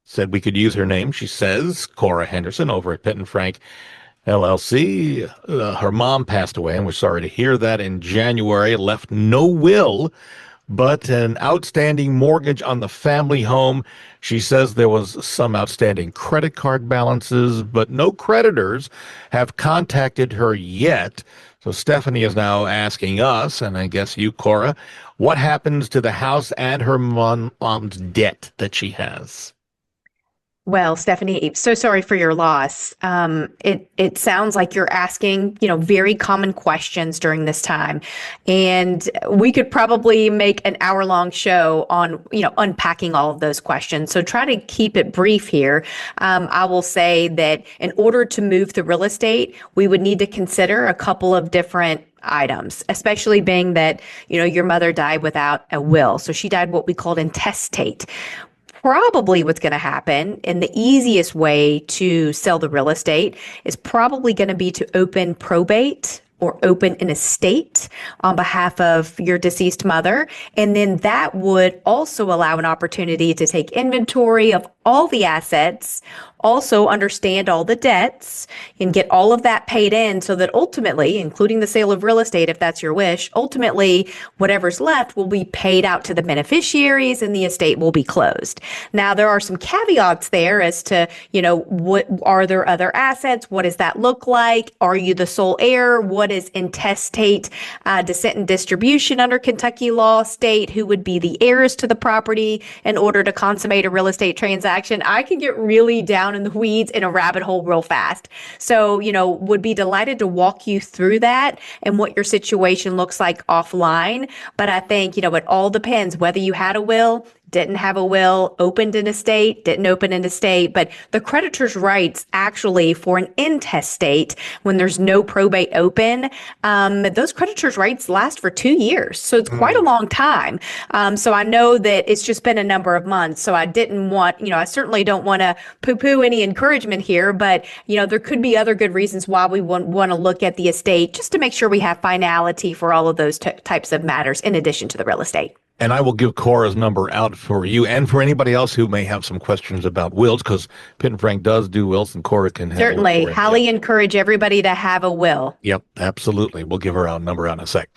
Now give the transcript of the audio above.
said we could use her name. She says, Cora Henderson over at Pitt and Frank LLC. Her mom passed away, and we're sorry to hear that, in January. Left no will, but an outstanding mortgage on the family home. She says there was some outstanding credit card balances, but no creditors have contacted her yet. So Stephanie is now asking us, and I guess you, Cora, what happens to the house and her mom's debt that she has? Well, Stephanie, so sorry for your loss. It sounds like you're asking, very common questions during this time, and we could probably make an hour-long show on, unpacking all of those questions. So try to keep it brief here. I will say that in order to move the real estate, we would need to consider a couple of different items, especially being that, your mother died without a will. So she died what we called intestate. Probably what's going to happen, and the easiest way to sell the real estate is probably going to be to open probate or open an estate on behalf of your deceased mother. And then that would also allow an opportunity to take inventory of all the assets, also understand all the debts, and get all of that paid in so that ultimately, including the sale of real estate, if that's your wish, ultimately whatever's left will be paid out to the beneficiaries and the estate will be closed. Now, there are some caveats there as to, what are there other assets? What does that look like? Are you the sole heir? What is intestate descent and distribution under Kentucky law state? Who would be the heirs to the property in order to consummate a real estate transaction? I can get really down in the weeds in a rabbit hole real fast. So, would be delighted to walk you through that and what your situation looks like offline. But I think, it all depends whether you had a will, didn't have a will, opened an estate, didn't open an estate. But the creditor's rights actually for an intestate, when there's no probate open, those creditor's rights last for 2 years. So it's quite a long time. So I know that it's just been a number of months. So I didn't want, I certainly don't want to poo-poo any encouragement here, but, there could be other good reasons why we want to look at the estate just to make sure we have finality for all of those types of matters in addition to the real estate. And I will give Cora's number out for you and for anybody else who may have some questions about wills, because Pitt and Frank does do wills, and Cora can have Certainly. Highly encourage everybody to have a will. Yep, absolutely. We'll give her our number out in a sec.